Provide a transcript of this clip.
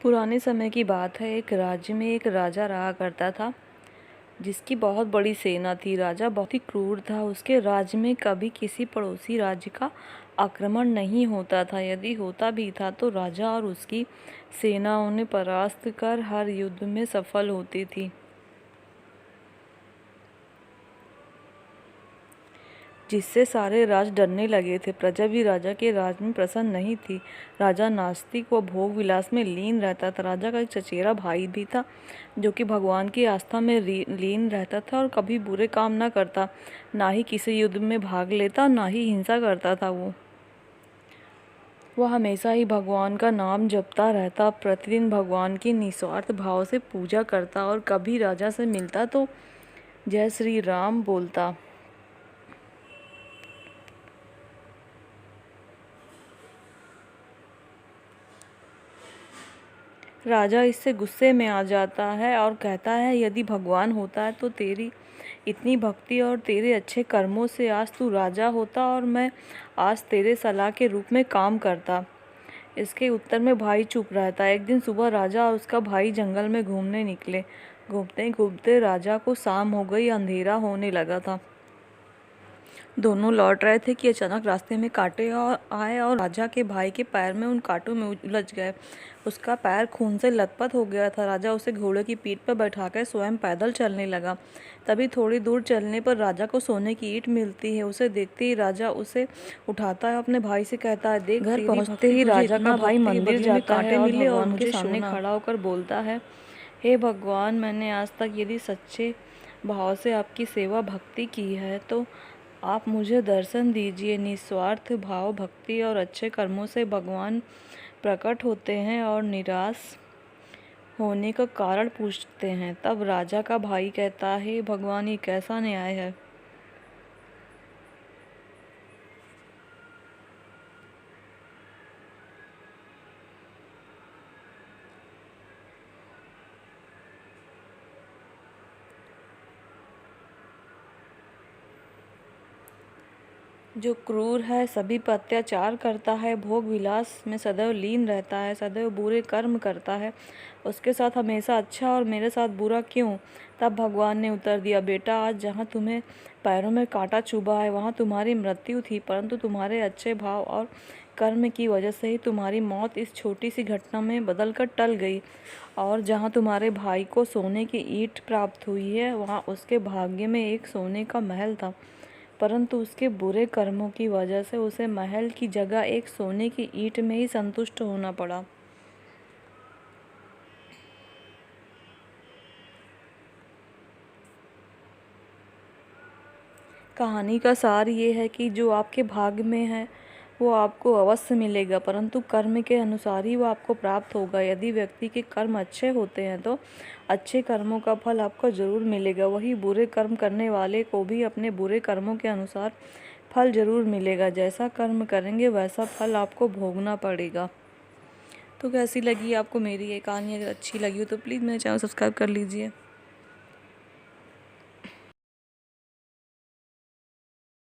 पुराने समय की बात है। एक राज्य में एक राजा रहा करता था जिसकी बहुत बड़ी सेना थी। राजा बहुत ही क्रूर था। उसके राज्य में कभी किसी पड़ोसी राज्य का आक्रमण नहीं होता था। यदि होता भी था तो राजा और उसकी सेना उन्हें परास्त कर हर युद्ध में सफल होती थी, जिससे सारे राज डरने लगे थे। प्रजा भी राजा के राज में प्रसन्न नहीं थी। राजा नास्तिक व भोग विलास में लीन रहता था। राजा का एक चचेरा भाई भी था जो कि भगवान की आस्था में लीन रहता था और कभी बुरे काम न करता, ना ही किसी युद्ध में भाग लेता, ना ही हिंसा करता था। वह हमेशा ही भगवान का नाम जपता रहता, प्रतिदिन भगवान की निस्वार्थ भाव से पूजा करता और कभी राजा से मिलता तो जय श्री राम बोलता। राजा इससे गुस्से में आ जाता है और कहता है, यदि भगवान होता है तो तेरी इतनी भक्ति और तेरे अच्छे कर्मों से आज तू राजा होता और मैं आज तेरे सलाह के रूप में काम करता। इसके उत्तर में भाई चुप रहता है। एक दिन सुबह राजा और उसका भाई जंगल में घूमने निकले। घूमते घूमते राजा को शाम हो गई, अंधेरा होने लगा था। दोनों लौट रहे थे कि अचानक रास्ते में कांटे आए और राजा के भाई के पैर में उन कांटों में उलझ गए। उसका पैर खून से लथपथ हो गया था। राजा उसे घोड़े की पीठ पर बैठाकर स्वयं पैदल चलने लगा। तभी थोड़ी दूर चलने पर राजा को सोने की ईंट मिलती है। उसे देखते ही राजा उसे उठाता है, अपने भाई से कहता है, देख। घर पहुंचते ही राजा का भाई मंदिर जाता है और भगवान के सामने खड़ा होकर बोलता है, हे भगवान, मैंने आज तक यदि सच्चे भाव से आपकी सेवा भक्ति की है तो आप मुझे दर्शन दीजिए। निस्वार्थ भाव, भक्ति और अच्छे कर्मों से भगवान प्रकट होते हैं और निराश होने का कारण पूछते हैं। तब राजा का भाई कहता है, भगवान, ये कैसा न्याय है। जो क्रूर है, सभी पर अत्याचार करता है, भोग विलास में सदैव लीन रहता है, सदैव बुरे कर्म करता है, उसके साथ हमेशा अच्छा और मेरे साथ बुरा क्यों। तब भगवान ने उत्तर दिया, बेटा, आज जहाँ तुम्हें पैरों में कांटा चुभा है वहाँ तुम्हारी मृत्यु थी, परंतु तुम्हारे अच्छे भाव और कर्म की वजह से ही तुम्हारी मौत इस छोटी सी घटना में बदल कर टल गई। और जहाँ तुम्हारे भाई को सोने की ईंट प्राप्त हुई है वहाँ उसके भाग्य में एक सोने का महल था, परंतु उसके बुरे कर्मों की वजह से उसे महल की जगह एक सोने की ईंट में ही संतुष्ट होना पड़ा। कहानी का सार ये है कि जो आपके भाग्य में है वो आपको अवश्य मिलेगा, परंतु कर्म के अनुसार ही वो आपको प्राप्त होगा। यदि व्यक्ति के कर्म अच्छे होते हैं तो अच्छे कर्मों का फल आपको ज़रूर मिलेगा। वही बुरे कर्म करने वाले को भी अपने बुरे कर्मों के अनुसार फल ज़रूर मिलेगा। जैसा कर्म करेंगे वैसा फल आपको भोगना पड़ेगा। तो कैसी लगी आपको मेरी ये कहानी? अगर अच्छी लगी हो तो प्लीज़ मेरे चैनल सब्सक्राइब कर लीजिए।